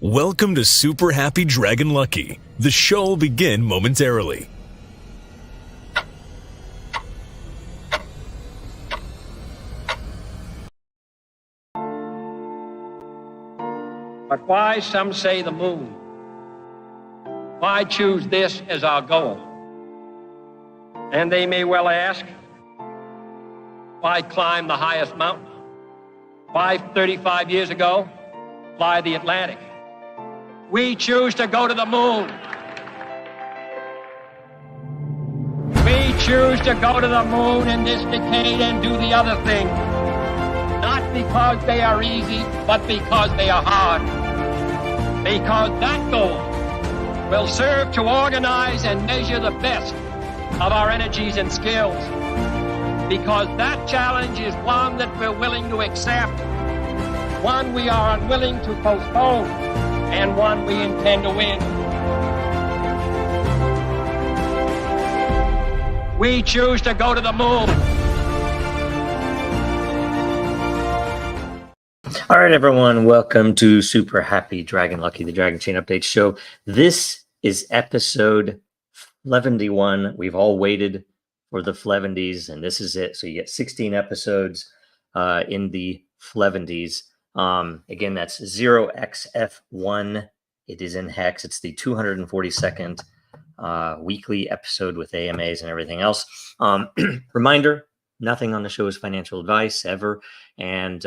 Welcome to Super Happy Dragon Lucky. The show will begin momentarily. But why, some say, the moon? Why choose this as our goal? And they may well ask, why climb the highest mountain? Why, 35 years ago, fly the Atlantic? We choose to go to the moon. We choose to go to the moon in this decade and do the other thing. Not because they are easy, but because they are hard. Because that goal will serve to organize and measure the best of our energies and skills. Because that challenge is one that we're willing to accept, one we are unwilling to postpone, and one we intend to win. We choose to go to the moon. All right, everyone, welcome to Super Happy Dragon Lucky, the Dragonchain Update Show. This is episode 71. We've all waited for the Flevendies, and this is it. So you get 16 episodes in the Flevendies. Again, that's 0xf1. It is in hex. It's the 242nd weekly episode with AMAs and everything else. Reminder, nothing on the show is financial advice ever. And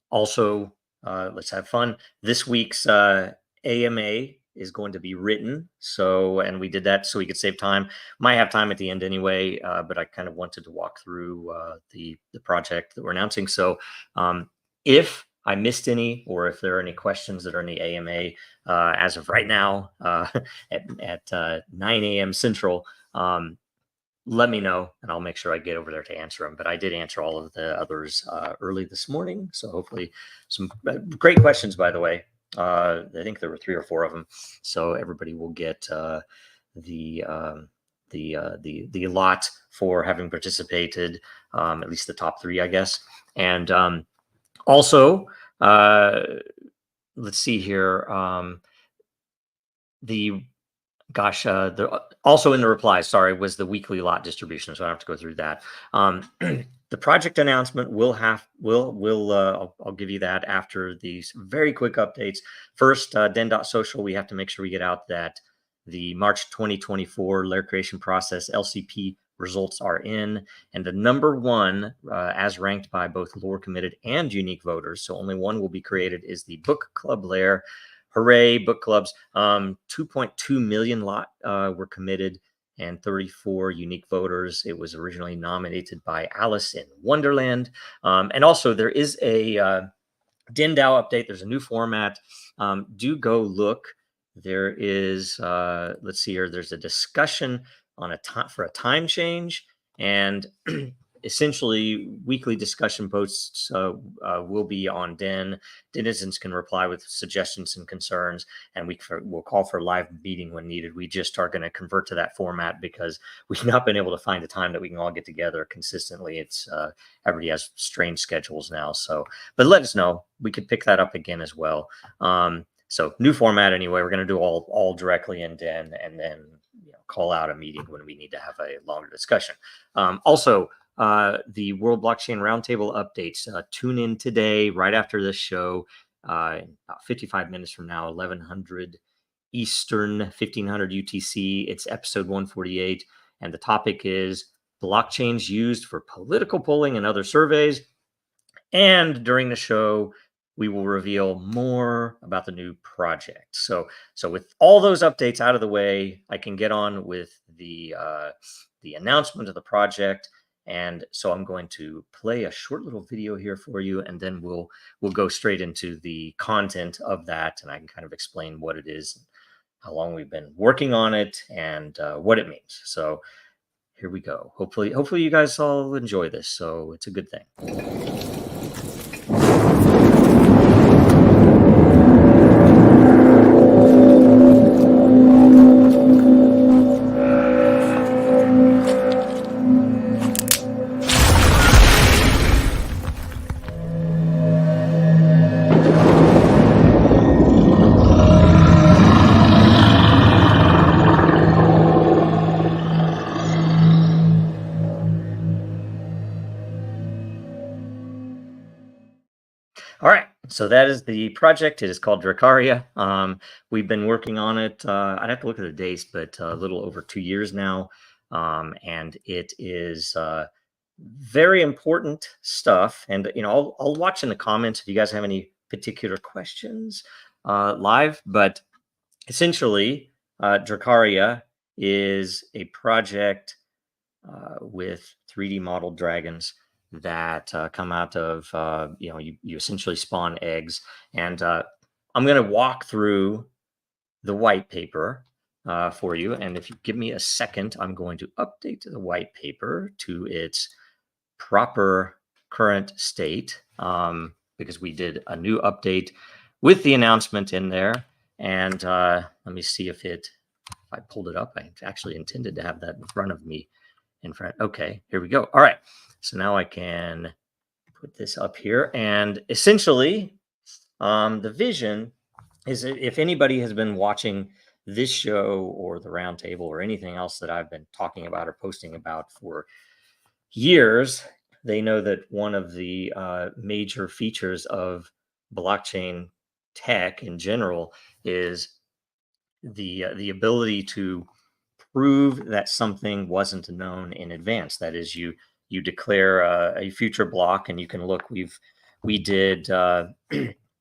also, let's have fun. This week's AMA is going to be written. And we did that so we could save time. Might have time at the end anyway, but I kind of wanted to walk through the project that we're announcing. So if I missed any, or if there are any questions that are in the AMA as of right now at 9 a.m. Central, let me know, and I'll make sure I get over there to answer them. But I did answer all of the others early this morning, so hopefully some great questions, by the way. I think there were 3 or 4 of them, so everybody will get the lot for having participated, at least the top 3, I guess. And also, let's see here. Also in the replies, sorry, was the weekly lot distribution, so I don't have to go through that. The project announcement I'll give you that after these very quick updates. First, Den.Social, we have to make sure we get out that the March 2024 layer creation process LCP results are in, and the number 1 as ranked by both lore committed and unique voters, so only one will be created, is the book club layer. Hooray, book clubs. 2.2 million lot were committed and 34 unique voters. It was originally nominated by Alice in Wonderland. And also there is a DinDAO update. There's a new format. Do go look. There is, let's see here, there's a discussion on for a time change, and essentially weekly discussion posts will be on Den. Denizens can reply with suggestions and concerns, and we'll call for a live meeting when needed. We just are going to convert to that format because we've not been able to find a time that we can all get together consistently. It's everybody has strange schedules now, but let us know. We could pick that up again as well. So new format anyway. We're going to do all directly in Den, and then call out a meeting when we need to have a longer discussion. Also, the World Blockchain Roundtable updates. Tune in today, right after this show, about 55 minutes from now, 1100 Eastern, 1500 UTC. It's episode 148, and the topic is blockchains used for political polling and other surveys. And during the show, we will reveal more about the new project. So with all those updates out of the way, I can get on with the announcement of the project. And so I'm going to play a short little video here for you, and then we'll go straight into the content of that, and I can kind of explain what it is, how long we've been working on it, and what it means. So here we go. Hopefully you guys all enjoy this. So it's a good thing. All right, so that is the project. It is called Dracaria. We've been working on it. I'd have to look at the dates, but a little over 2 years now. And it is very important stuff. And I'll watch in the comments if you guys have any particular questions live. But essentially, Dracaria is a project with 3D modeled dragons that come out of, you essentially spawn eggs. And I'm going to walk through the white paper for you. And if you give me a second, I'm going to update the white paper to its proper current state because we did a new update with the announcement in there. And let me see if I pulled it up. I actually intended to have that in front of me. Okay, here we go. All right, so now I can put this up here, and essentially the vision is, if anybody has been watching this show or the roundtable or anything else that I've been talking about or posting about for years, they know that one of the major features of blockchain tech in general is the ability to prove that something wasn't known in advance. That is, you declare a future block, and you can look. We did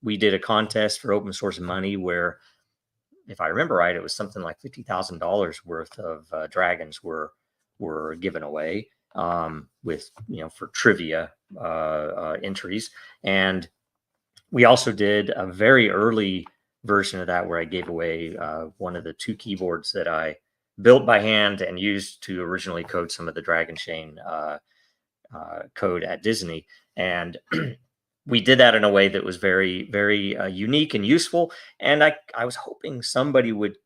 we did a contest for open source money where, if I remember right, it was something like $50,000 worth of dragons were given away with for trivia entries. And we also did a very early version of that where I gave away one of the 2 keyboards that I built by hand and used to originally code some of the Dragonchain code at Disney. And we did that in a way that was very, very unique and useful. And I was hoping somebody would,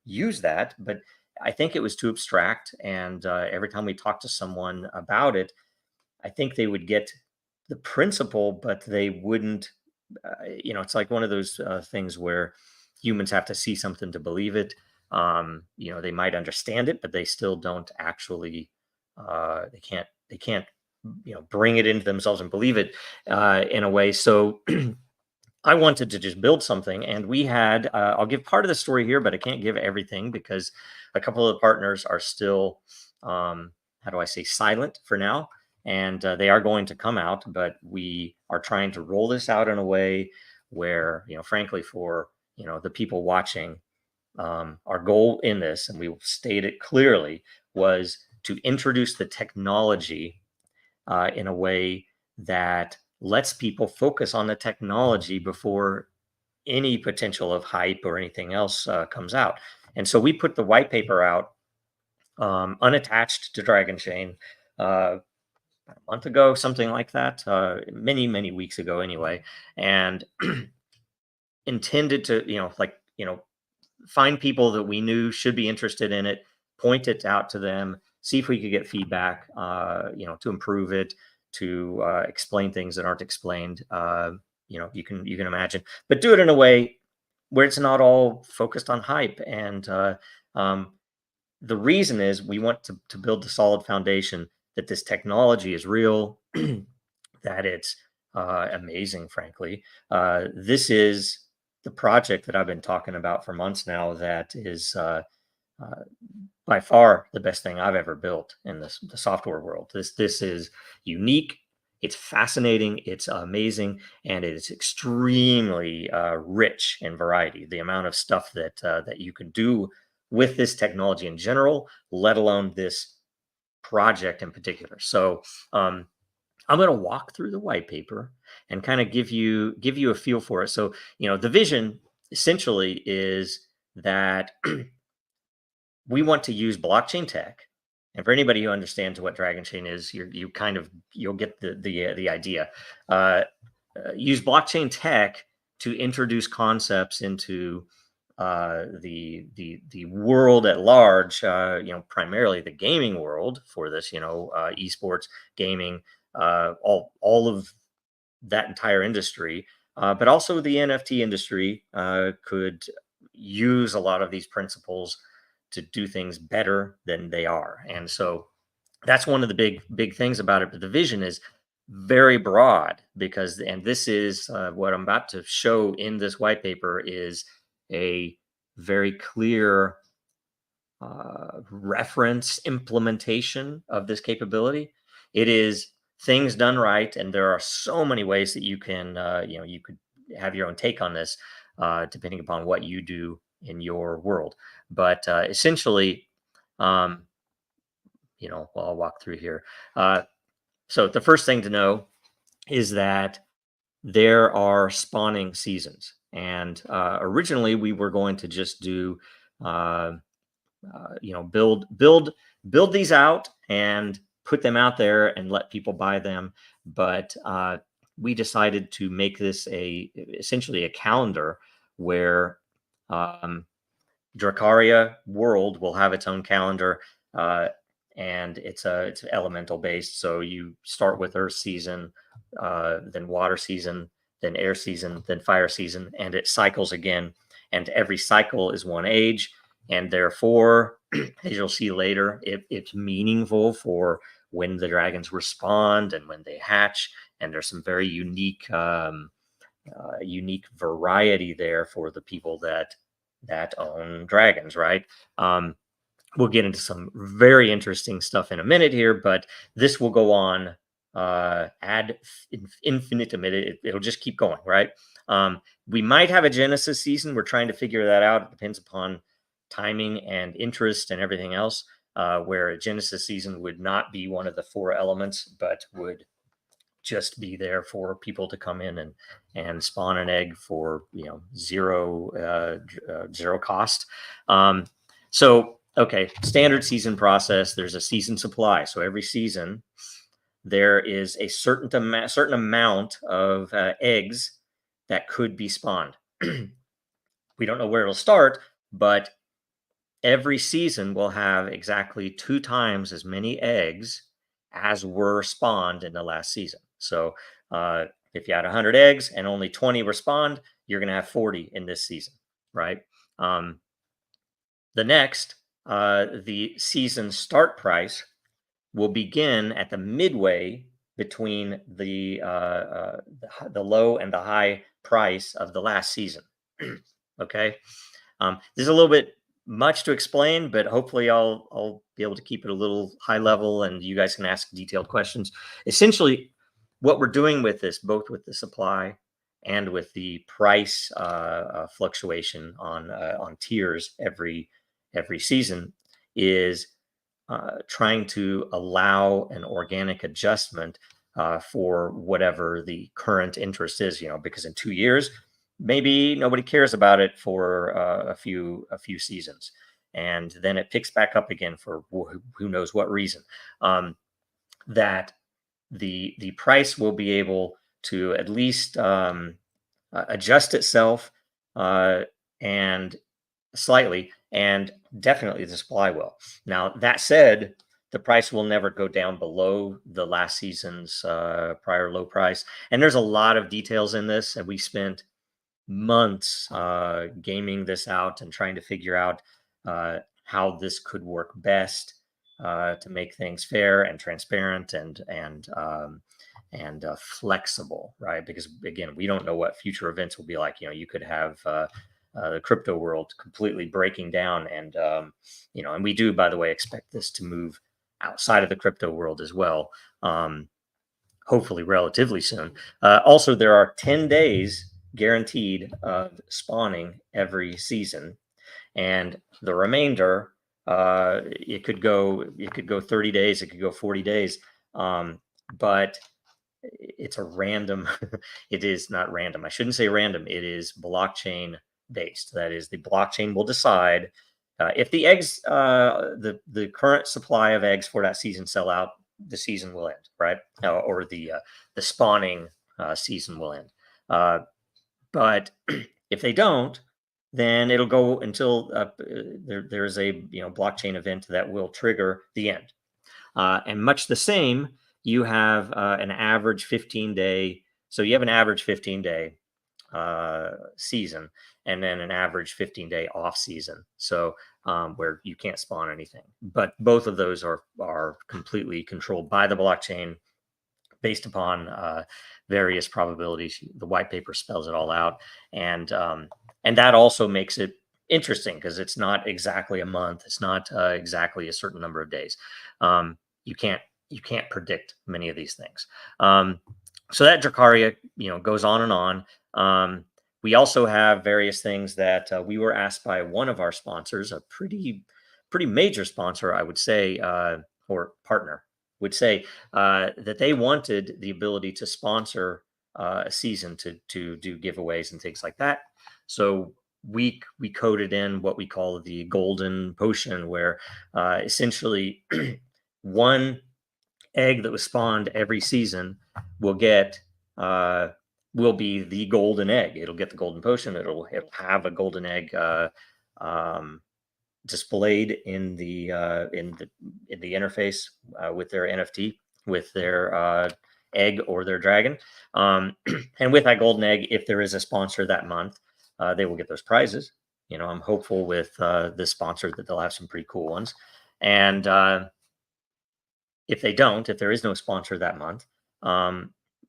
use that, but I think it was too abstract. And every time we talked to someone about it, I think they would get the principle, but they wouldn't, it's like one of those things where humans have to see something to believe it. They might understand it, but they still don't actually, they can't, bring it into themselves and believe it in a way. So I wanted to just build something, and we had, I'll give part of the story here, but I can't give everything because a couple of the partners are still, how do I say, silent for now. And they are going to come out, but we are trying to roll this out in a way where, frankly, for, the people watching, our goal in this, and we will state it clearly, was to introduce the technology in a way that lets people focus on the technology before any potential of hype or anything else comes out. And so we put the white paper out unattached to Dragonchain a month ago, something like that, many weeks ago anyway, and intended to, find people that we knew should be interested in it, point it out to them, see if we could get feedback, to improve it, to explain things that aren't explained. You can imagine, but do it in a way where it's not all focused on hype. And the reason is we want to build a solid foundation that this technology is real, that it's amazing, frankly. This is the project that I've been talking about for months now that is by far the best thing I've ever built in the software world. This is unique. It's fascinating. It's amazing, and it is extremely rich in variety. The amount of stuff that you can do with this technology in general, let alone this project in particular. So I'm going to walk through the white paper and kind of give you a feel for it. So the vision essentially is that we want to use blockchain tech. And for anybody who understands what Dragonchain is, you'll get the idea. Use blockchain tech to introduce concepts into the world at large. Primarily the gaming world for this. Esports, gaming, all of that entire industry, but also the NFT industry could use a lot of these principles to do things better than they are. And so that's one of the big things about it. But the vision is very broad because, and this is what I'm about to show in this white paper is a very clear reference implementation of this capability. It is things done right, and there are so many ways that you can, you could have your own take on this, depending upon what you do in your world. But essentially, um, well, I'll walk through here. So the first thing to know is that there are spawning seasons, and originally we were going to just do uh, build these out and put them out there and let people buy them. But we decided to make this essentially a calendar where um, Dracaria world will have its own calendar, and it's elemental based. So you start with Earth season, then water season, then air season, then fire season, and it cycles again. And every cycle is one age, and therefore, as you'll see later, it's meaningful for when the dragons respond and when they hatch. And there's some very unique variety there for the people that own dragons, right? We'll get into some very interesting stuff in a minute here, but this will go on ad infinitum. It'll just keep going, right? We might have a Genesis season. We're trying to figure that out. It depends upon timing and interest and everything else, where a Genesis season would not be one of the 4 elements, but would just be there for people to come in and spawn an egg for zero cost. Okay, standard season process. There's a season supply. So every season there is a certain amount of eggs that could be spawned. We don't know where it'll start, but every season will have exactly 2 times as many eggs as were spawned in the last season. So if you had 100 eggs and only 20 were spawned, you're going to have 40 in this season, right? The next, the season start price will begin at the midway between the low and the high price of the last season. Okay, this is a little bit much to explain, but hopefully I'll be able to keep it a little high level, and you guys can ask detailed questions. Essentially, what we're doing with this, both with the supply and with the price fluctuation on tiers every season, is trying to allow an organic adjustment for whatever the current interest is. Because in 2 years, maybe nobody cares about it for a few seasons, and then it picks back up again for who knows what reason. That the price will be able to at least adjust itself and slightly, and definitely the supply will. Now, that said, the price will never go down below the last season's prior low price. And there's a lot of details in this, and we spent months gaming this out and trying to figure out how this could work best to make things fair and transparent and flexible, right? Because again, we don't know what future events will be like. You could have the crypto world completely breaking down, and and we do, by the way, expect this to move outside of the crypto world as well, hopefully relatively soon. Also, there are 10 days guaranteed of spawning every season, and the remainder, it could go 30 days, it could go 40 days, but it's a random it is not random, I shouldn't say random, it is blockchain based. That is, the blockchain will decide if the eggs, the current supply of eggs for that season sell out, the season will end, right? Or the spawning season will end. But if they don't, then it'll go until there is a blockchain event that will trigger the end. And much the same, you have an average 15-day. So you have an average 15-day season, and then an average 15-day off season. So where you can't spawn anything. But both of those are completely controlled by the blockchain, based upon various probabilities. The white paper spells it all out, and that also makes it interesting because it's not exactly a month. It's not exactly a certain number of days. You can't predict many of these things. So that Dracaria, goes on and on. We also have various things that we were asked by one of our sponsors, a pretty major sponsor, I would say, or partner, would say that they wanted the ability to sponsor a season to do giveaways and things like that. So we coded in what we call the golden potion, where essentially one egg that was spawned every season will get will be the golden egg. It'll get the golden potion. It'll have a golden egg displayed in the interface with their NFT, with their egg or their dragon. And with that golden egg, if there is a sponsor that month, they will get those prizes. I'm hopeful with this sponsor that they'll have some pretty cool ones. And if there is no sponsor that month,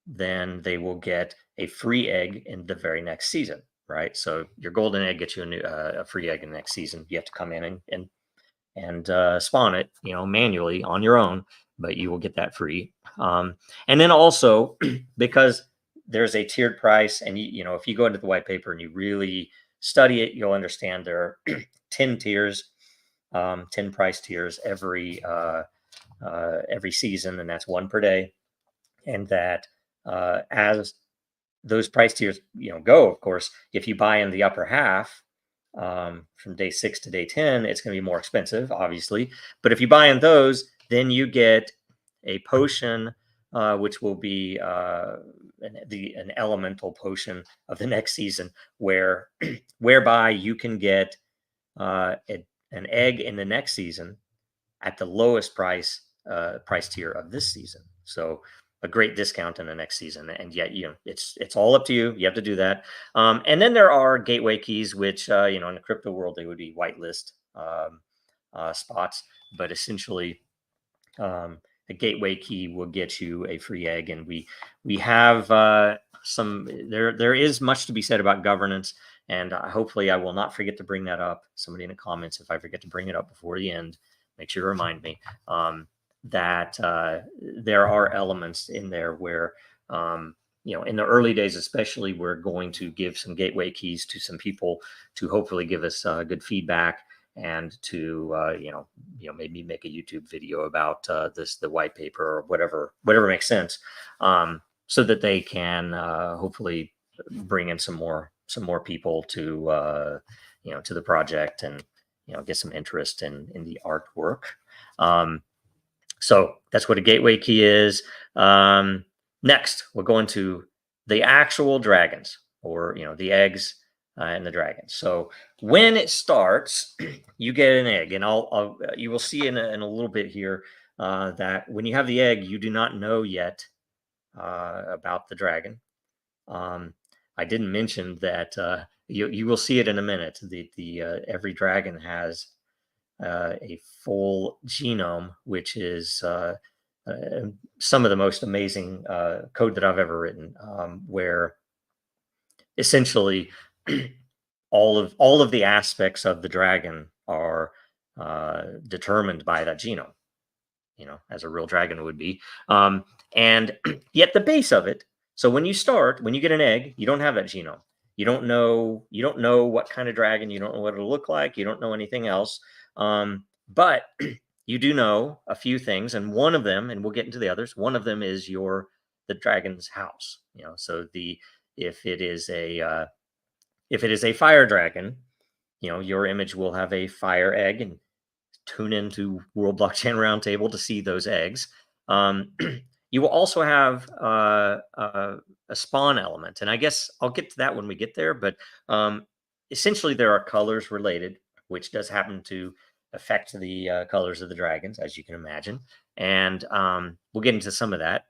then they will get a free egg in the very next season, right? So your golden egg gets you a free egg in the next season. You have to come in and spawn it, manually on your own, but you will get that free. And then also, because there's a tiered price, and if you go into the white paper and you really study it, you'll understand there are 10 tiers, 10 price tiers every season, and that's one per day. And that as those price tiers go, of course, if you buy in the upper half from day 6 to day 10, it's going to be more expensive, obviously. But if you buy in those, then you get a potion, which will be an elemental potion of the next season, whereby you can get an egg in the next season at the lowest price tier of this season. So a great discount in the next season. And yet, it's all up to you. You have to do that. And then there are gateway keys, which, in the crypto world, they would be whitelist spots. But essentially, a gateway key will get you a free egg. And we have there is much to be said about governance. And hopefully I will not forget to bring that up. Somebody in the comments, if I forget to bring it up before the end, make sure to remind me. That there are elements in there where, in the early days, especially, we're going to give some gateway keys to some people to hopefully give us good feedback and to, maybe make a YouTube video about the white paper or whatever makes sense, so that they can hopefully bring in some more people to, to the project and, get some interest in the artwork. So that's what a gateway key is. Next, we'll go into the actual dragons, or the eggs and the dragons. So when it starts, you get an egg, and you will see in a little bit here that when you have the egg, you do not know yet about the dragon. I didn't mention that you will see it in a minute. The every dragon has a full genome, which is some of the most amazing code that I've ever written, where essentially all of the aspects of the dragon are determined by that genome, as a real dragon would be. And yet the base of it. So when you get an egg, you don't have that genome. You don't know what kind of dragon. You don't know what it'll look like. You don't know anything else. But you do know a few things, and one of them, and we'll get into the others, one of them is the dragon's house. So if it is a fire dragon, your image will have a fire egg, and tune into World Blockchain Roundtable to see those eggs. You will also have a spawn element, and I guess I'll get to that when we get there. But essentially, there are colors related, which does happen to affect the colors of the dragons, as you can imagine. And we'll get into some of that.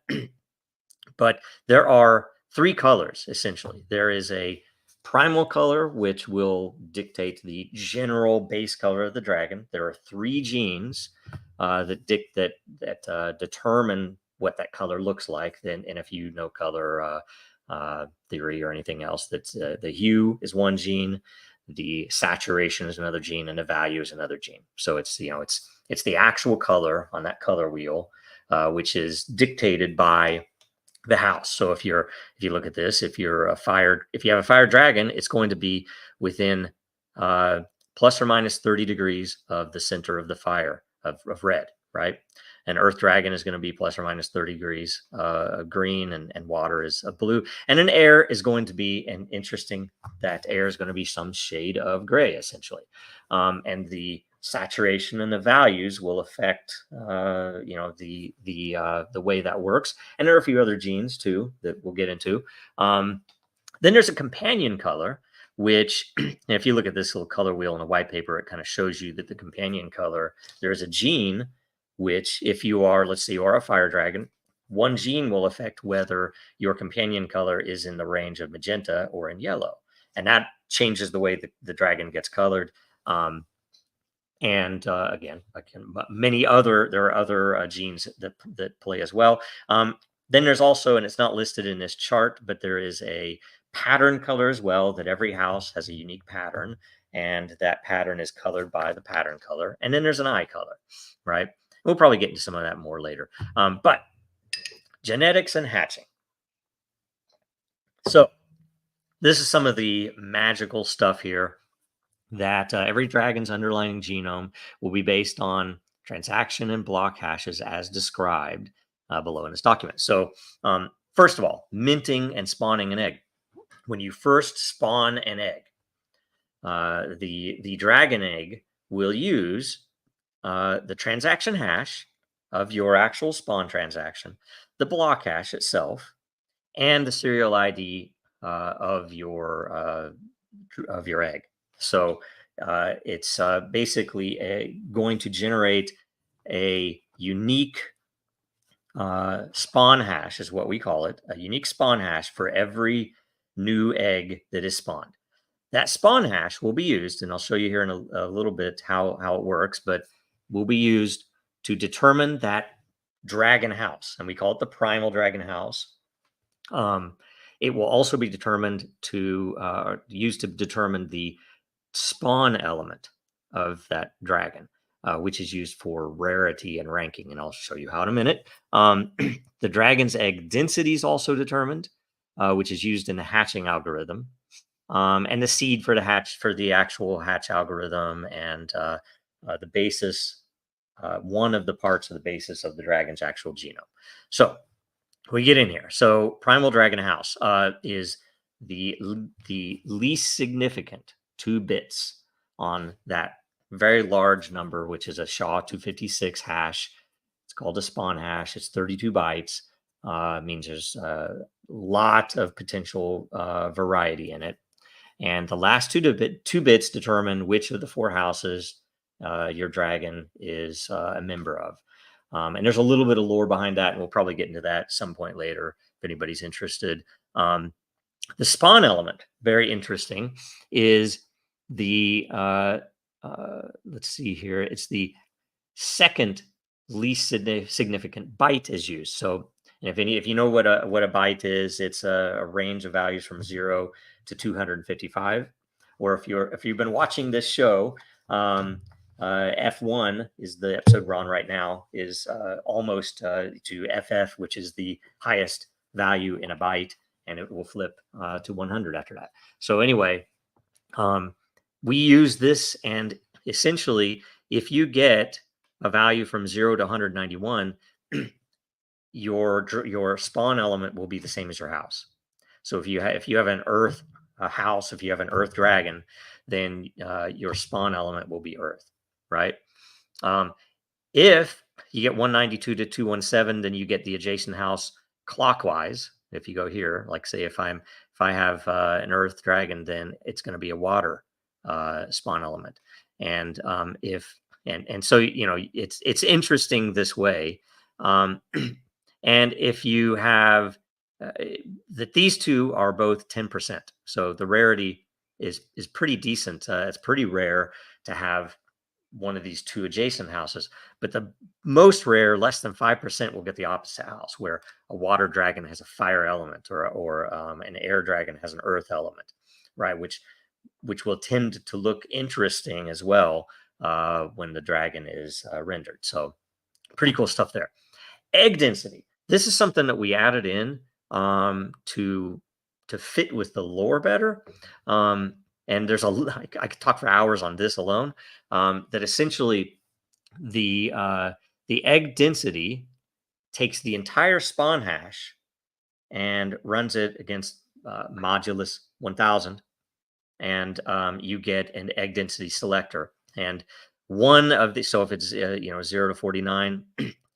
But there are 3 colors, essentially. There is a primal color, which will dictate the general base color of the dragon. There are 3 genes that determine what that color looks like. Then, and if you know color theory or anything else, that's the hue is one gene, the saturation is another gene, and the value is another gene. So it's, you know, it's the actual color on that color wheel, which is dictated by the house. So if you look at this, if you have a fire dragon, it's going to be within plus or minus 30 degrees of the center of the fire of red, right? An earth dragon is going to be plus or minus 30 degrees green, and water is a blue. And an air is going to be, and interesting, that air is going to be some shade of gray, essentially. And the saturation and the values will affect, you know, the way that works. And there are a few other genes too that we'll get into. Then there's a companion color, which, if you look at this little color wheel in a white paper, it kind of shows you that the companion color, there's a gene, which if you are, let's say you are a fire dragon, one gene will affect whether your companion color is in the range of magenta or in yellow. And that changes the way the dragon gets colored. And again, there are other genes that play as well. Then there's also, and it's not listed in this chart, but there is a pattern color as well, that every house has a unique pattern, and that pattern is colored by the pattern color. And then there's an eye color, right? We'll probably get into some of that more later. But genetics and hatching. So this is some of the magical stuff here, that every dragon's underlying genome will be based on transaction and block hashes as described below in this document. So first of all, minting and spawning an egg. When you first spawn an egg, the dragon egg will use the transaction hash of your actual spawn transaction, the block hash itself, and the serial ID of your egg. So it's basically going to generate a unique spawn hash, is what we call it, a unique spawn hash for every new egg that is spawned. That spawn hash will be used, and I'll show you here in a little bit how it works, but will be used to determine that dragon house, and we call it the primal dragon house. It will also be determined used to determine the spawn element of that dragon, which is used for rarity and ranking, and I'll show you how in a minute. The dragon's egg density is also determined, which is used in the hatching algorithm, and the seed for the actual hatch algorithm, and the basis, one of the parts of the basis of the dragon's actual genome. So we get in here. So primal dragon house is the least significant 2 bits on that very large number, which is a SHA-256 hash. It's called a spawn hash. It's 32 bytes. Means there's a lot of potential variety in it. And the last 2 bits determine which of the 4 houses your dragon is a member of. And there's a little bit of lore behind that, and we'll probably get into that at some point later if anybody's interested. The spawn element, very interesting, is the let's see here. It's the second least significant byte is used. So if you know what a byte is, it's a range of values from 0 to 255. Or if you've been watching this show, F1 is the episode we're on right now, is almost to FF, which is the highest value in a byte, and it will flip to 100 after that. So anyway, we use this, and essentially, if you get a value from 0 to 191, your spawn element will be the same as your house. So if you have an earth house, if you have an earth dragon, then your spawn element will be earth, right? If you get 192 to 217, then you get the adjacent house clockwise. If you go here, like say if I have an earth dragon, then it's going to be a water spawn element. And so, you know, it's interesting this way. And if you have that, these two are both 10%. So the rarity is pretty decent. It's pretty rare to have one of these two adjacent houses. But the most rare, less than 5%, will get the opposite house, where a water dragon has a fire element, or an air dragon has an earth element, right? Which will tend to look interesting as well when the dragon is rendered. So pretty cool stuff there. Egg density. This is something that we added in to fit with the lore better. And there's I could talk for hours on this alone. That essentially the egg density takes the entire spawn hash and runs it against modulus 1000, and you get an egg density selector. And one of the, so if it's 0 to 49,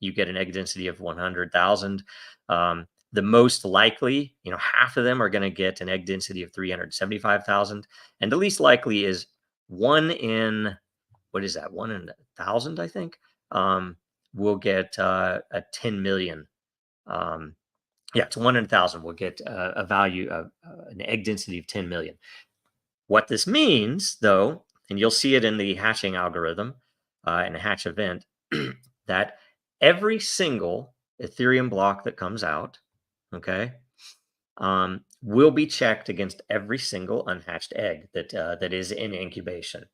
you get an egg density of 100,000. The most likely, half of them are going to get an egg density of 375,000, and the least likely is 1 in, what is that? 1 in 1,000, I think. Will get a 10 million. It's 1 in 1,000 will get a value of an egg density of 10 million. What this means, though, and you'll see it in the hatching algorithm and the hatch event, that every single Ethereum block that comes out, will be checked against every single unhatched egg that is in incubation.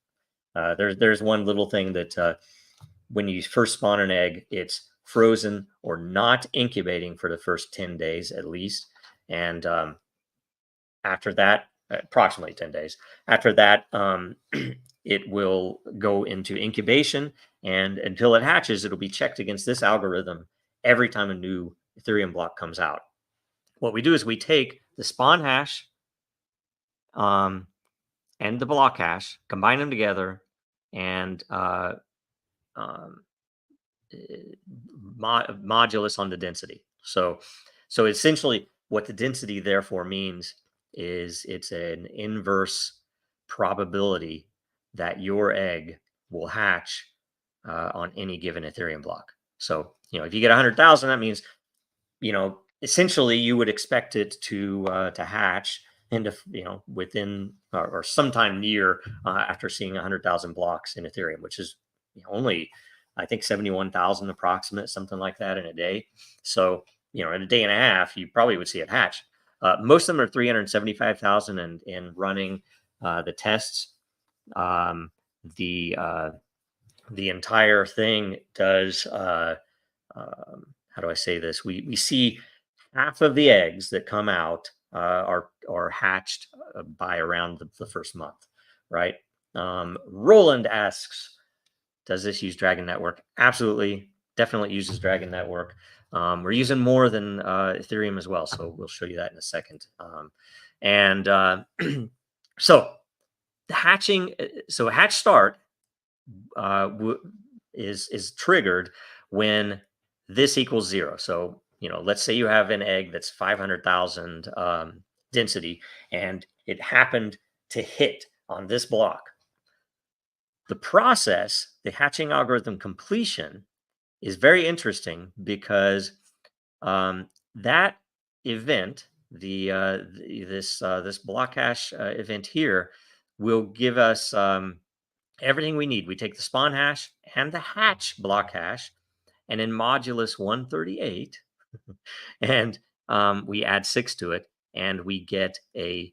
There's one little thing that when you first spawn an egg, it's frozen or not incubating for the first 10 days at least, and after that, approximately 10 days. After that, it will go into incubation, and until it hatches, it'll be checked against this algorithm every time a new Ethereum block comes out. What we do is we take the spawn hash and the block hash, combine them together, and modulus on the density. So essentially what the density therefore means is it's an inverse probability that your egg will hatch on any given Ethereum block. So, if you get 100,000, that means, essentially you would expect it to hatch into, within or sometime near after seeing 100,000 blocks in Ethereum, which is only, I think, 71,000 approximate, something like that in a day. So, in a day and a half, you probably would see it hatch. Most of them are 375,000, and in running the tests, the entire thing does. How do I say this? We see half of the eggs that come out are hatched by around the first month, right? Roland asks, does this use Dragon Network? Absolutely, definitely uses Dragon Network. We're using more than Ethereum as well, so we'll show you that in a second. So the hatching, so a hatch start is triggered when this equals 0. So, let's say you have an egg that's 500,000 density, and it happened to hit on this block. The process, the hatching algorithm completion, is very interesting because that event, this block hash event here, will give us everything we need. We take the spawn hash and the hatch block hash, and in modulus 138, and we add 6 to it, and we get a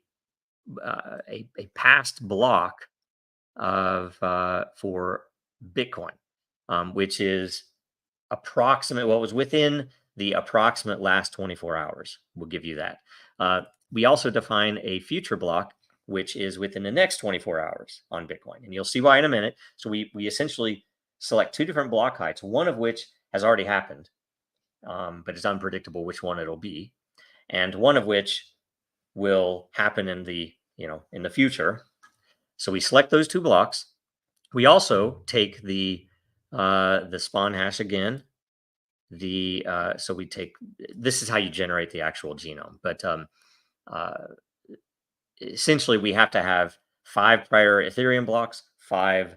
passed block of for Bitcoin, which is approximate. Well, it was within the approximate last 24 hours. We'll give you that. We also define a future block, which is within the next 24 hours on Bitcoin, and you'll see why in a minute. So we essentially select 2 different block heights, one of which has already happened, but it's unpredictable which one it'll be, and one of which will happen in the future. So we select those 2 blocks. We also take the spawn hash again. So we take, this is how you generate the actual genome, but essentially we have to have 5 prior Ethereum blocks, 5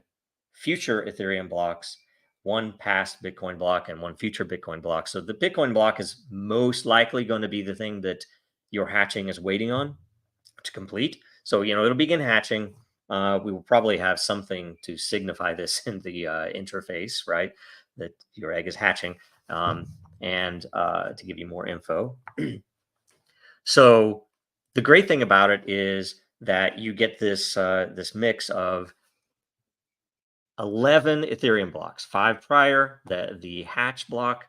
future Ethereum blocks, 1 past Bitcoin block, and 1 future Bitcoin block. So the Bitcoin block is most likely going to be the thing that your hatching is waiting on to complete. So, it'll begin hatching. We will probably have something to signify this in the interface, right? That your egg is hatching, and to give you more info. So the great thing about it is that you get this this mix of 11 Ethereum blocks, 5 prior, the hatch block,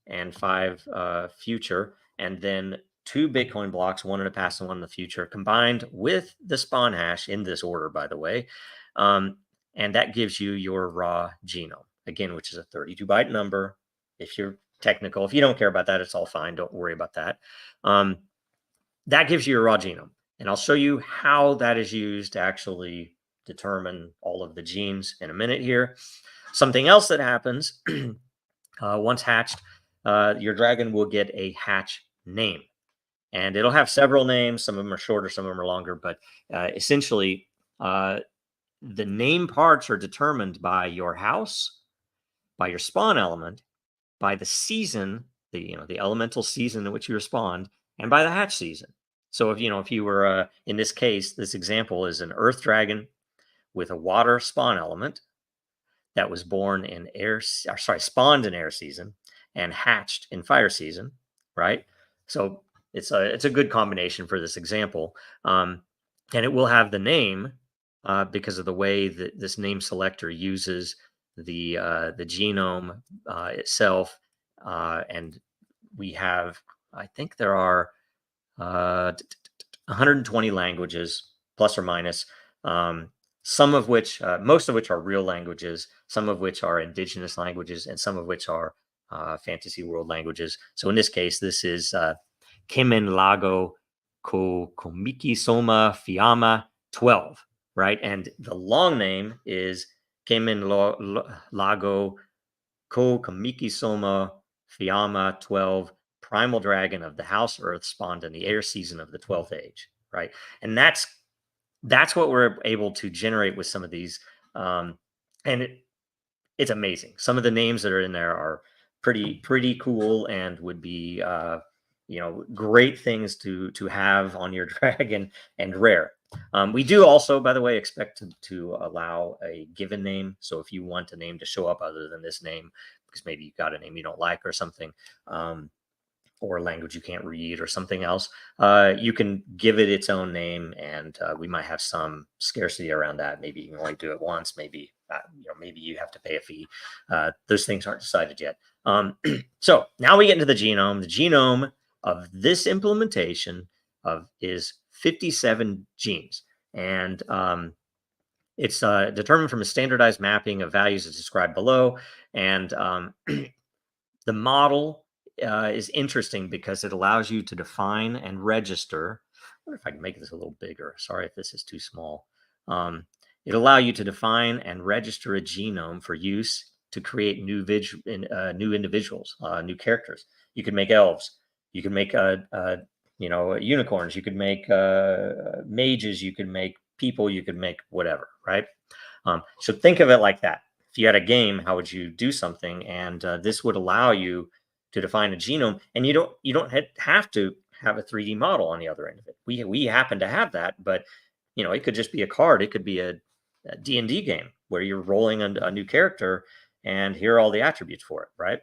and 5 future, and then 2 Bitcoin blocks, 1 in the past and 1 in the future, combined with the spawn hash in this order, by the way. And that gives you your raw genome, again, which is a 32-byte number. If you're technical, if you don't care about that, it's all fine. Don't worry about that. That gives you your raw genome. And I'll show you how that is used to actually determine all of the genes in a minute here. Something else that happens once hatched, your dragon will get a hatch name. And it'll have several names. Some of them are shorter, some of them are longer. But essentially, the name parts are determined by your house, by your spawn element, by the season, the elemental season in which you respond, and by the hatch season. So if you were in this case, this example is an earth dragon with a water spawn element that was born in spawned in air season and hatched in fire season, right? So it's a good combination for this example, and it will have the name because of the way that this name selector uses the genome itself, and we have, I think there are 120 languages plus or minus, some of which, most of which are real languages, some of which are indigenous languages, and some of which are fantasy world languages. So in this case, this is Kemen Lago Ko Komiki Soma Fiamma 12, right? And the long name is Kemen Lago Ko Komiki Soma Fiamma 12, primal dragon of the house Earth, spawned in the air season of the 12th age, right? And that's what we're able to generate with some of these, and it's amazing. Some of the names that are in there are pretty cool and would be great things to have on your dragon, and rare. We do also, by the way, expect to allow a given name. So if you want a name to show up other than this name, because maybe you've got a name you don't like or something, or a language you can't read or something else, you can give it its own name, and we might have some scarcity around that. Maybe you can only do it once. Maybe maybe you have to pay a fee. Those things aren't decided yet. So now we get into the genome. The genome of this implementation is 57 genes, and it's determined from a standardized mapping of values as described below. And the model is interesting because it allows you to define and register. I wonder if I can make this a little bigger. Sorry if this is too small. It allows you to define and register a genome for use to create new individuals, new characters. You could make elves. You could make unicorns. You could make mages. You could make people. You could make whatever, right? So think of it like that. If you had a game, how would you do something? And this would allow you to define a genome, and you don't have to have a 3D model on the other end of it. We happen to have that, but it could just be a card. It could be a D&D game where you're rolling a new character, and here are all the attributes for it, right?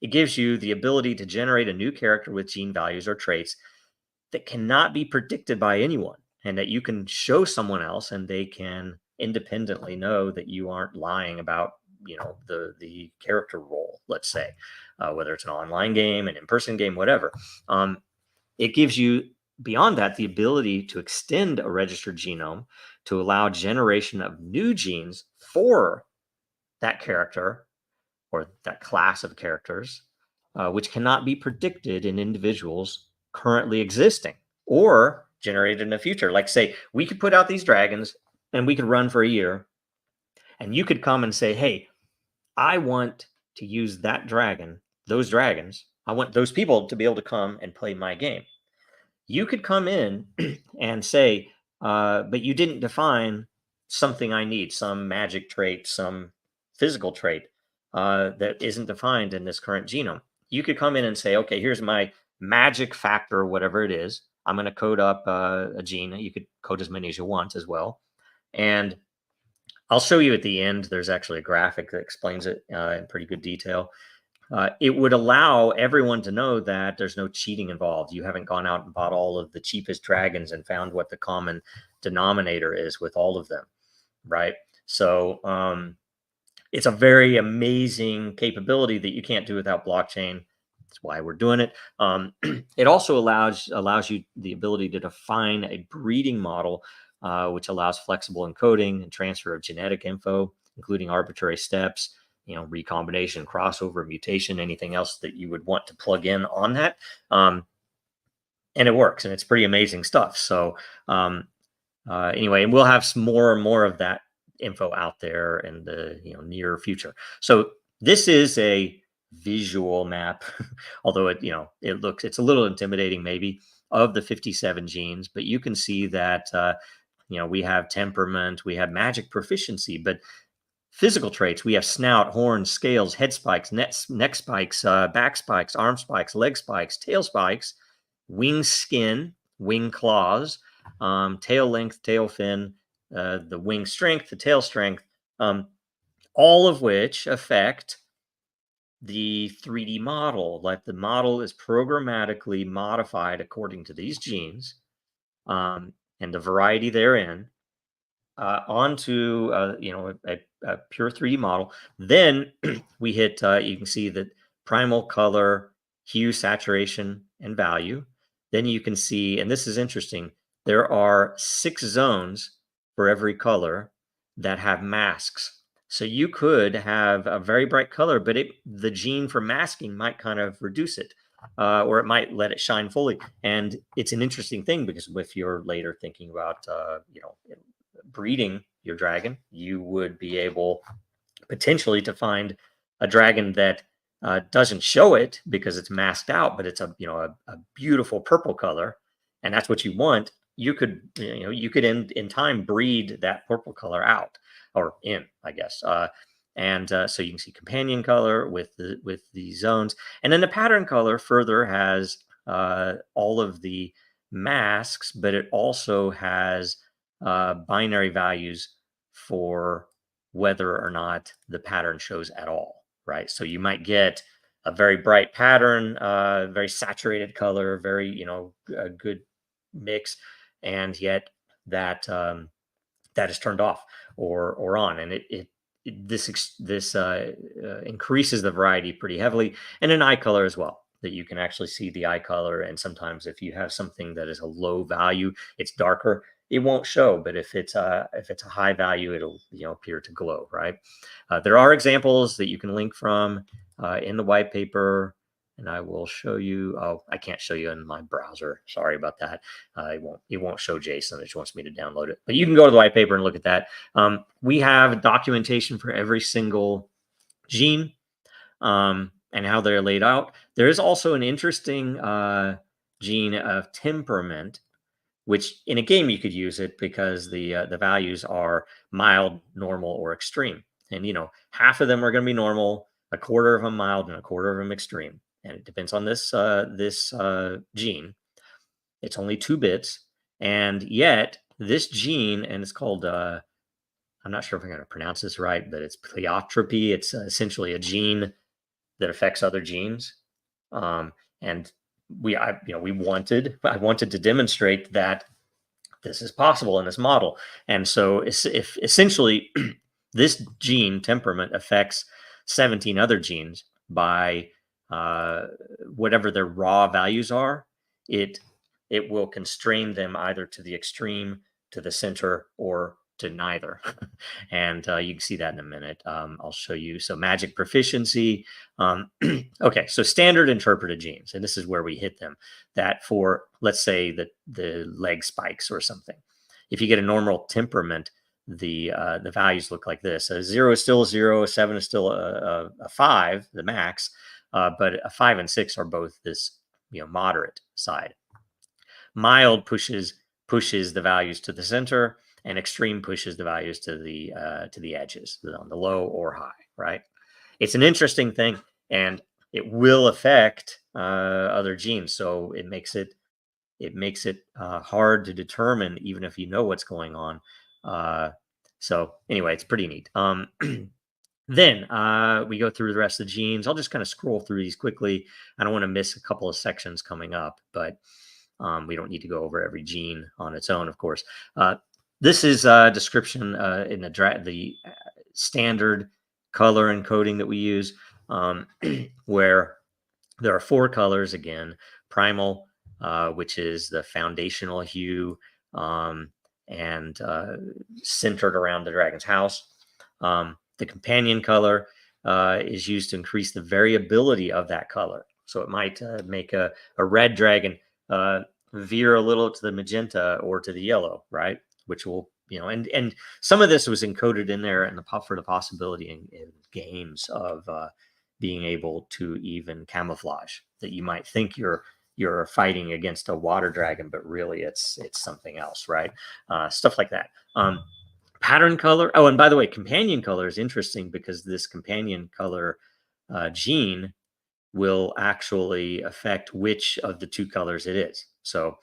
It gives you the ability to generate a new character with gene values or traits that cannot be predicted by anyone, and that you can show someone else, and they can independently know that you aren't lying about the character role, let's say, whether it's an online game, an in-person game, whatever. It gives you, beyond that, the ability to extend a registered genome to allow generation of new genes for that character or that class of characters, which cannot be predicted in individuals currently existing or generated in the future. Like, say, we could put out these dragons and we could run for a year, and you could come and say, hey, I want to use that dragon, those dragons. I want those people to be able to come and play my game. You could come in and say, but you didn't define something I need, some magic trait, some physical trait that isn't defined in this current genome. You could come in and say, okay, here's my magic factor, whatever it is. I'm going to code up a gene. You could code as many as you want as well. And I'll show you at the end. There's actually a graphic that explains it in pretty good detail. It would allow everyone to know that there's no cheating involved. You haven't gone out and bought all of the cheapest dragons and found what the common denominator is with all of them, right? So it's a very amazing capability that you can't do without blockchain. That's why we're doing it. It also allows you the ability to define a breeding model, which allows flexible encoding and transfer of genetic info, including arbitrary steps, recombination, crossover, mutation, anything else that you would want to plug in on that. And it works, and it's pretty amazing stuff. So anyway, and we'll have some more and more of that info out there in the near future. So this is a visual map, although it's a little intimidating maybe, of the 57 genes, but you can see that we have temperament, we have magic proficiency, but physical traits, we have snout, horns, scales, head spikes, neck spikes, back spikes, arm spikes, leg spikes, tail spikes, wing skin, wing claws, tail length, tail fin, the wing strength, the tail strength, all of which affect the 3D model. Like, the model is programmatically modified according to these genes and the variety therein onto a pure 3D model. Then we hit, you can see that primal color, hue, saturation, and value. Then you can see, and this is interesting, there are 6 zones for every color that have masks. So you could have a very bright color, but the gene for masking might kind of reduce it, or it might let it shine fully. And it's an interesting thing, because if you're later thinking about, breeding your dragon, you would be able potentially to find a dragon that doesn't show it because it's masked out, but it's a beautiful purple color, and that's what you want. You could in time breed that purple color out, or in, I guess. So you can see companion color with the zones, and then the pattern color further has all of the masks, but it also has binary values for whether or not the pattern shows at all, right? So you might get a very bright pattern, very saturated color, very a good mix, and yet that that is turned off or on, and this increases the variety pretty heavily, and an eye color as well, that you can actually see the eye color. And sometimes if you have something that is a low value, it's darker, it won't show, but if it's a high value, it'll appear to glow, right? There are examples that you can link from in the white paper, and I will show you. Oh, I can't show you in my browser. Sorry about that. It won't show JSON. It just wants me to download it. But you can go to the white paper and look at that. We have documentation for every single gene and how they're laid out. There is also an interesting gene of temperament, which in a game you could use it because the values are mild, normal, or extreme. And half of them are going to be normal, a quarter of them mild, and a quarter of them extreme. And it depends on this gene. It's only 2 bits, and yet this gene, and it's called I'm not sure if I'm going to pronounce this right, but it's pleiotropy. It's essentially a gene that affects other genes, and I wanted to demonstrate that this is possible in this model. And so if essentially this gene temperament affects 17 other genes by whatever their raw values are, it will constrain them either to the extreme, to the center, or to neither. And you can see that in a minute. I'll show you. So magic proficiency. Okay, so standard interpreted genes, and this is where we hit them. That for, let's say, the leg spikes or something. If you get a normal temperament, the values look like this. A 0 is still a 0, a 7 is still a 5, the max, but a 5 and 6 are both this moderate side. Mild pushes the values to the center, and extreme pushes the values to the edges, on the low or high, right? It's an interesting thing, and it will affect other genes. So it makes it hard to determine, even if you know what's going on, So anyway, it's pretty neat. Then we go through the rest of the genes. I'll just kind of scroll through these quickly. I don't want to miss a couple of sections coming up, but we don't need to go over every gene on its own, of course. This is a description in the standard color encoding that we use, where there are 4 colors again: primal, which is the foundational hue, and centered around the dragon's house. The companion color is used to increase the variability of that color. So it might make a red dragon veer a little to the magenta or to the yellow, right? Which will, and some of this was encoded in there and for the possibility in games of being able to even camouflage, that you might think you're fighting against a water dragon, but really it's something else, right? Stuff like that. Pattern color. Oh, and by the way, companion color is interesting because this companion color gene will actually affect which of the 2 colors it is. So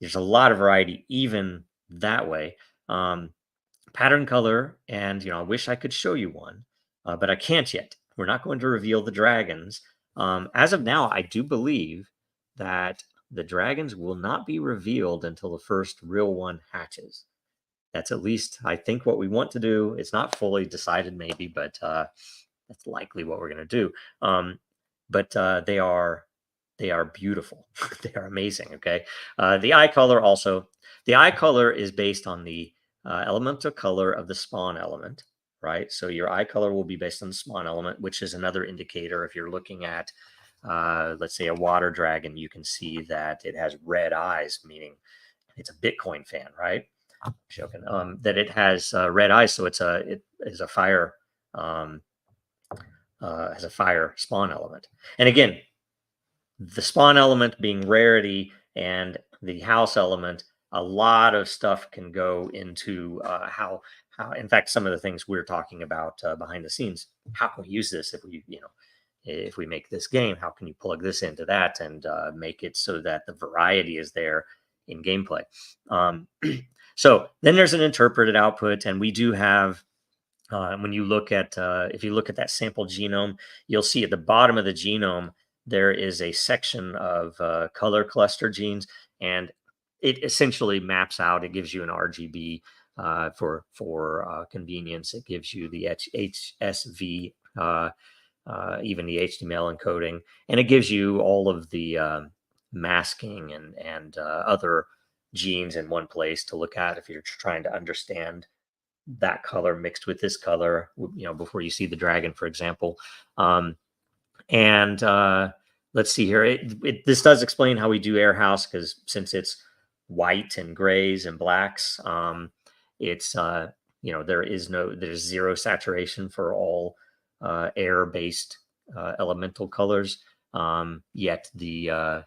there's a lot of variety even that way. Pattern color, and I wish I could show you one, but I can't yet. We're not going to reveal the dragons. As of now, I do believe that the dragons will not be revealed until the first real one hatches. That's at least, I think, what we want to do. It's not fully decided, maybe, but that's likely what we're going to do. But they are beautiful. They are amazing. Okay. The eye color also. The eye color is based on the elemental color of the spawn element, right? So your eye color will be based on the spawn element, which is another indicator. If you're looking at, let's say, a water dragon, you can see that it has red eyes, meaning it's a Bitcoin fan, right? Joking. That it has red eyes, so it is a fire, has a fire spawn element. And again, the spawn element being rarity and the house element, a lot of stuff can go into how. In fact, some of the things we're talking about behind the scenes. How can we use this if we make this game? How can you plug this into that and make it so that the variety is there in gameplay? So then there's an interpreted output, and we do have, when you look at, if you look at that sample genome, you'll see at the bottom of the genome, there is a section of color cluster genes, and it essentially maps out. It gives you an RGB for convenience. It gives you the HSV, even the HTML encoding, and it gives you all of the masking and other genes in one place to look at if you're trying to understand that color mixed with this color, before you see the dragon, for example. And let's see here. This does explain how we do air house, because since it's white and grays and blacks, it's there's zero saturation for all air-based elemental colors. Yet the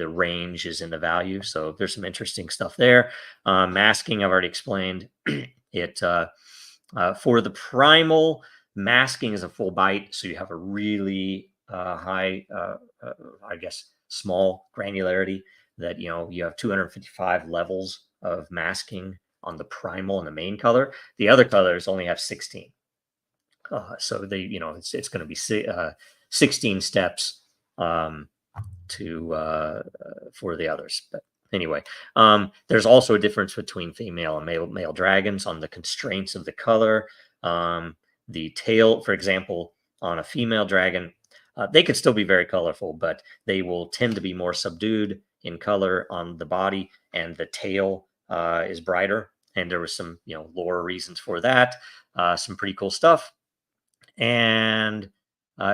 range is in the value. So there's some interesting stuff there. Masking, I've already explained. It for the primal, masking is a full byte. So you have a really high, I guess, small granularity that, you have 255 levels of masking on the primal and the main color. The other colors only have 16. So they, it's going to be 16 steps for the others. But anyway, there's also a difference between female and male dragons on the constraints of the color. The tail, for example, on a female dragon, they could still be very colorful, but they will tend to be more subdued in color on the body, and the tail is brighter. And there was some, lore reasons for that. Some pretty cool stuff. And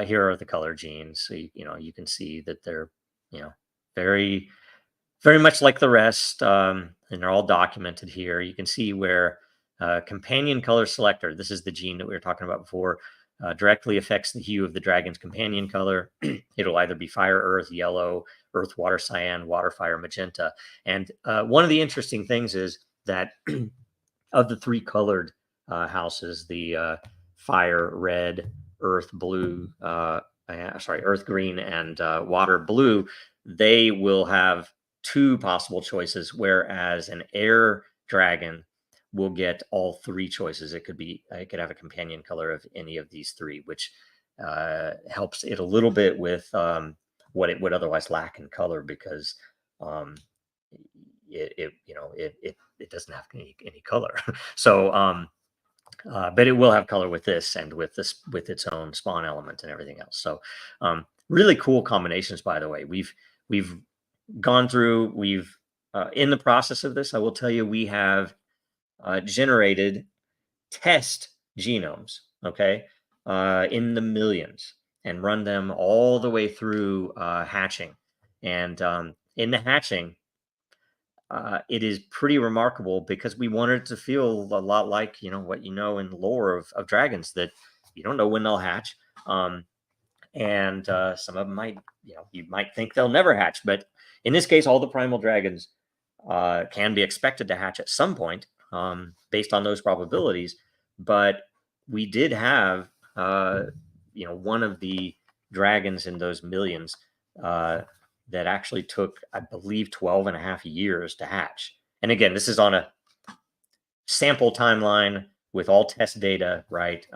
here are the color genes. So you can see that they're very, very much like the rest, and they're all documented here. You can see where companion color selector, this is the gene that we were talking about before, directly affects the hue of the dragon's companion color. It'll either be fire, earth, yellow, earth, water, cyan, water, fire, magenta. And one of the interesting things is that of the 3 colored houses, the fire, red, earth, blue, earth green, and water blue, they will have 2 possible choices, whereas an air dragon will get all 3 choices. It could have a companion color of any of these 3, which helps it a little bit with what it would otherwise lack in color, because it doesn't have any color. So but it will have color with this, and with its own spawn element and everything else. So really cool combinations, by the way. We've gone through, in the process of this, I will tell you, we have generated test genomes, okay, in the millions, and run them all the way through hatching. And in the hatching, it is pretty remarkable, because we wanted it to feel a lot like, what in lore of dragons, that you don't know when they'll hatch. And some of them might, you might think they'll never hatch, but in this case, all the primal dragons can be expected to hatch at some point, based on those probabilities. But we did have, one of the dragons in those millions that actually took, I believe, 12.5 years to hatch. And again, this is on a sample timeline with all test data, right?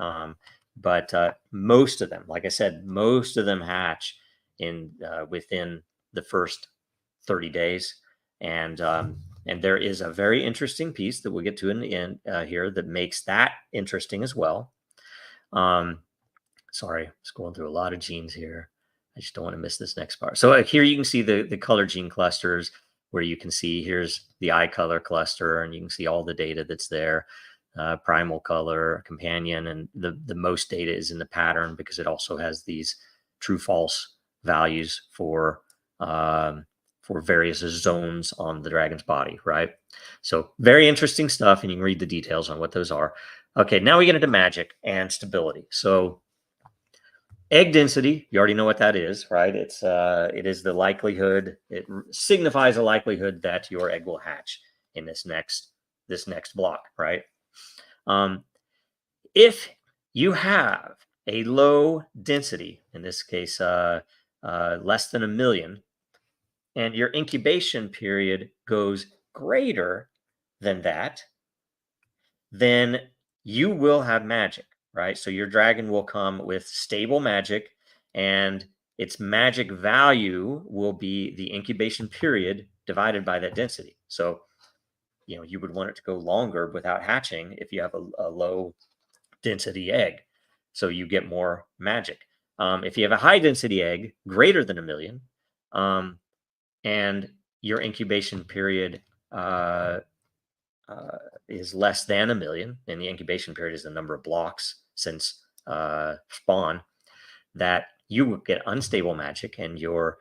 But most of them, like I said, most of them hatch within the first 30 days. And there is a very interesting piece that we'll get to in the end here that makes that interesting as well. Sorry, just going through a lot of genes here. I just don't want to miss this next part. So here you can see the color gene clusters, where you can see here's the eye color cluster, and you can see all the data that's there. Primal color, companion, and the most data is in the pattern, because it also has these true-false values for various zones on the dragon's body, right? So very interesting stuff, and you can read the details on what those are. Okay, now we get into magic and stability. So egg density, you already know what that is, right? It is the likelihood, it signifies a likelihood that your egg will hatch in this next block, right? If you have a low density, in this case, less than 1 million, and your incubation period goes greater than that, then you will have magic, right? So your dragon will come with stable magic, and its magic value will be the incubation period divided by that density. So, you would want it to go longer without hatching if you have a low density egg, so you get more magic. If you have a high density egg greater than 1 million, and your incubation period is less than 1 million, and the incubation period is the number of blocks since spawn, that you will get unstable magic, and your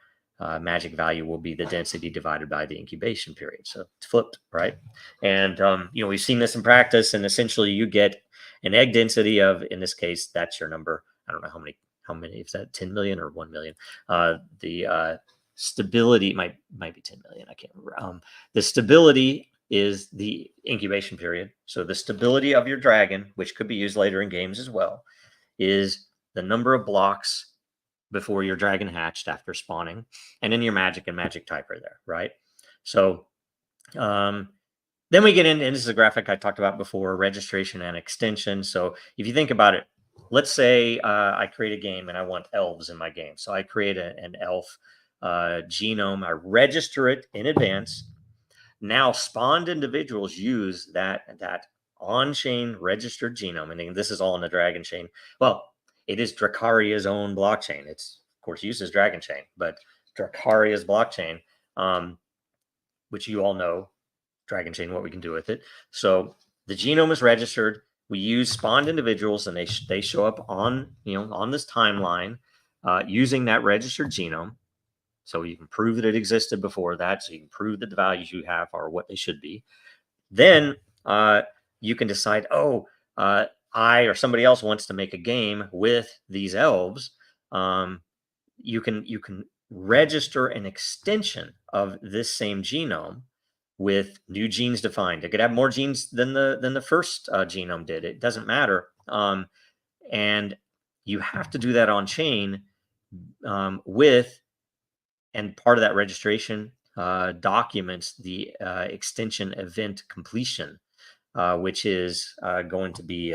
magic value will be the density divided by the incubation period. So it's flipped, right? And we've seen this in practice, and essentially you get an egg density of, in this case, that's your number. I don't know how many, is that 10 million or 1 million? The stability might be 10 million. I can't remember. The stability is the incubation period. So the stability of your dragon, which could be used later in games as well, is the number of blocks before your dragon hatched after spawning, and then your magic and magic type are there, right? So then we get into, and this is a graphic I talked about before, registration and extension. So if you think about it, let's say I create a game and I want elves in my game. So I create an elf genome, I register it in advance. Now spawned individuals use that on-chain registered genome, and this is all in the Dragonchain. Well, it is Dracaria's own blockchain. It's, of course, uses Dragonchain, but Dracaria's blockchain, which you all know, Dragonchain, what we can do with it. So the genome is registered. We use spawned individuals, and they show up on this timeline using that registered genome. So you can prove that it existed before that. So you can prove that the values you have are what they should be. Then you can decide, I or somebody else wants to make a game with these elves. You can register an extension of this same genome with new genes defined. It could have more genes than the first genome did. It doesn't matter. And you have to do that on chain and part of that registration documents the extension event completion. which is going to be,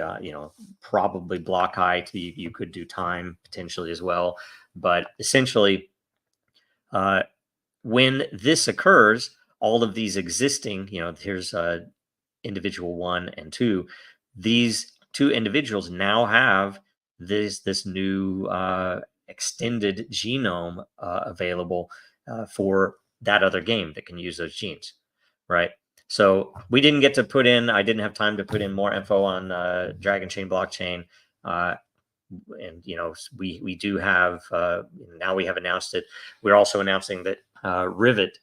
probably block height. You could do time potentially as well. But essentially, when this occurs, all of these existing, here's individual 1 and 2. These 2 individuals now have this new extended genome available for that other game that can use those genes, right? So we didn't get to put in, I didn't have time to put in more info on Dragonchain blockchain. And, we do have, now we have announced it. We're also announcing that Rivet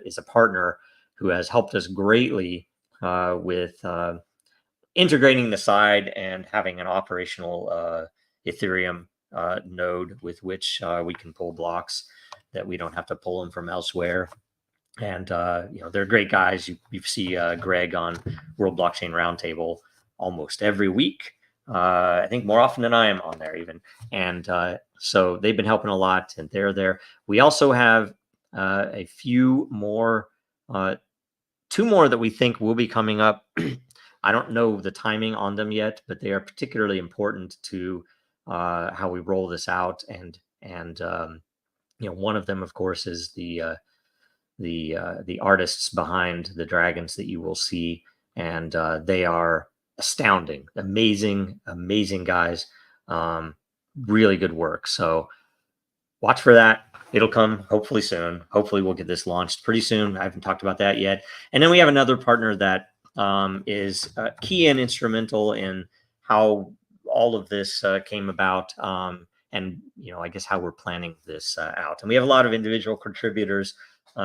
is a partner who has helped us greatly with integrating the side and having an operational Ethereum node with which we can pull blocks that we don't have to pull them from elsewhere. And, they're great guys. You see Greg on World Blockchain Roundtable almost every week. I think more often than I am on there even. And so they've been helping a lot, and they're there. We also have a few more, 2 more that we think will be coming up. I don't know the timing on them yet, but they are particularly important to how we roll this out. And one of them, of course, is the artists behind the dragons that you will see, and they are astounding, amazing guys. Really good work. So watch for that. It'll come hopefully soon. Hopefully we'll get this launched pretty soon. I haven't talked about that yet. And then we have another partner that is key and instrumental in how all of this came about. And, I guess how we're planning this out. And we have a lot of individual contributors,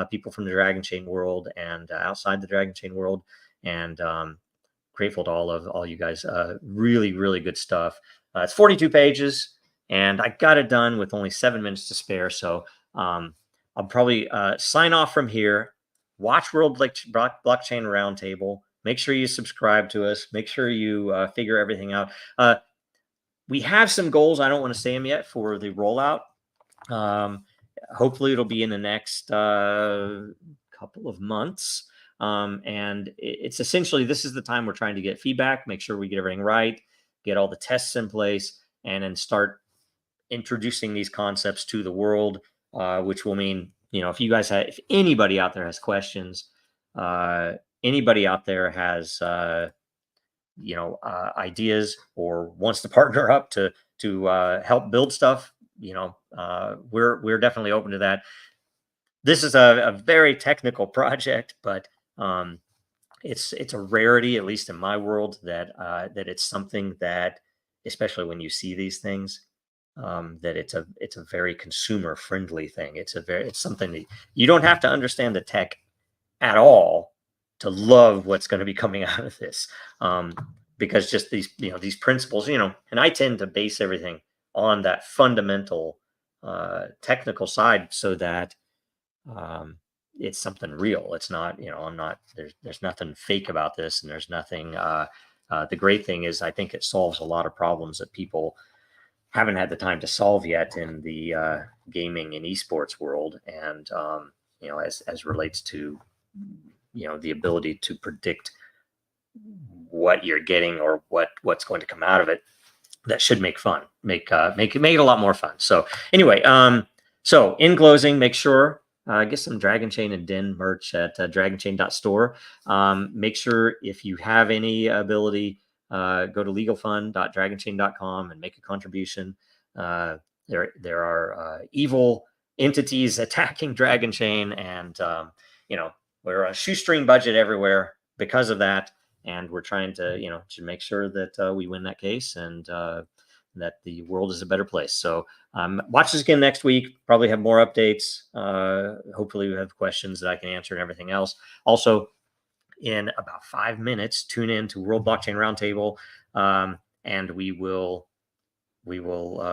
people from the Dragonchain world and outside the Dragonchain world. And grateful to all you guys. Really, really good stuff. It's 42 pages, and I got it done with only 7 minutes to spare. So I'll probably sign off from here. Watch World Blockchain Roundtable. Make sure you subscribe to us. Make sure you figure everything out. We have some goals. I don't want to say them yet for the rollout. Hopefully it'll be in the next couple of months. And it's essentially, this is the time we're trying to get feedback, make sure we get everything right, get all the tests in place, and then start introducing these concepts to the world, which will mean, if anybody out there has questions, anybody out there has, ideas or wants to partner up to help build stuff, we're definitely open to that. This is a very technical project, but it's a rarity, at least in my world, that it's something that, especially when you see these things, that it's a very consumer friendly thing. It's something that you don't have to understand the tech at all to love what's going to be coming out of this, because just these principles, and I tend to base everything on that fundamental technical side, so that it's something real. It's not, there's nothing fake about this, and there's nothing. The great thing is, I think it solves a lot of problems that people haven't had the time to solve yet in the gaming and esports world, and as relates to the ability to predict what you're getting or what's going to come out of it. That should make it a lot more fun. So anyway, so in closing, make sure get some Dragonchain and Den merch at dragonchain.store. Make sure, if you have any ability, go to legalfund.dragonchain.com and make a contribution. There are evil entities attacking Dragonchain, and we're a shoestring budget everywhere because of that, and we're trying to to make sure that we win that case, and that the world is a better place. So watch this again next week. Probably have more updates. Hopefully we have questions that I can answer and everything else. Also, in about 5 minutes, tune in to World Blockchain Roundtable, and we will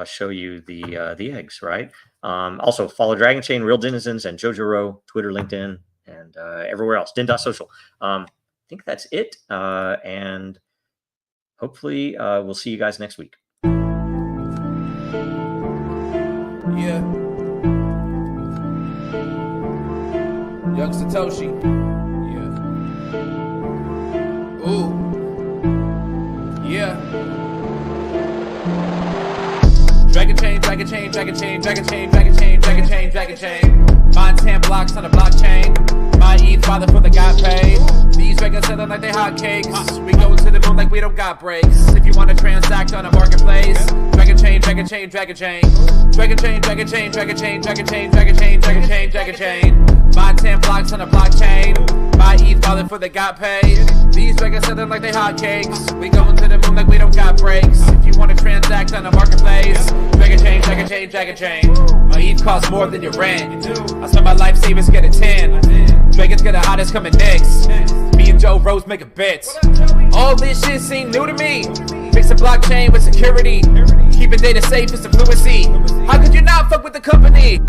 show you the eggs, right? Also, follow Dragonchain, Real Denizens, and Jojo Row, Twitter, LinkedIn, and everywhere else. Den.Social. I think that's it. And hopefully we'll see you guys next week. Yeah. Young Satoshi. Yeah. Ooh. Dragon chain, dragon chain, dragon chain, dragon chain, dragon chain, dragon chain. Mine 10 blocks on a blockchain. My ETH father for the got paid. These records selling like they hotcakes. We go to the moon like we don't got breaks. If you want to transact on a marketplace, dragon chain, dragon chain, dragon chain. Dragon chain, dragon chain, dragon chain, dragon chain, dragon chain, dragon chain, dragon chain. Mine 10 blocks on a blockchain. My ETH father for the got paid. These records selling like they hotcakes. We going to the moon like we don't got breaks. If you want to transact on a marketplace, dragon chain, dragon chain, dragon chain. My ETH costs more than your rent. I spend my life savings get a 10. Dragons get the hottest coming next. Me and Joe Rose making bets. All this shit seem new to me. Mix a blockchain with security. Keeping data safe is the fluency. How could you not fuck with the company?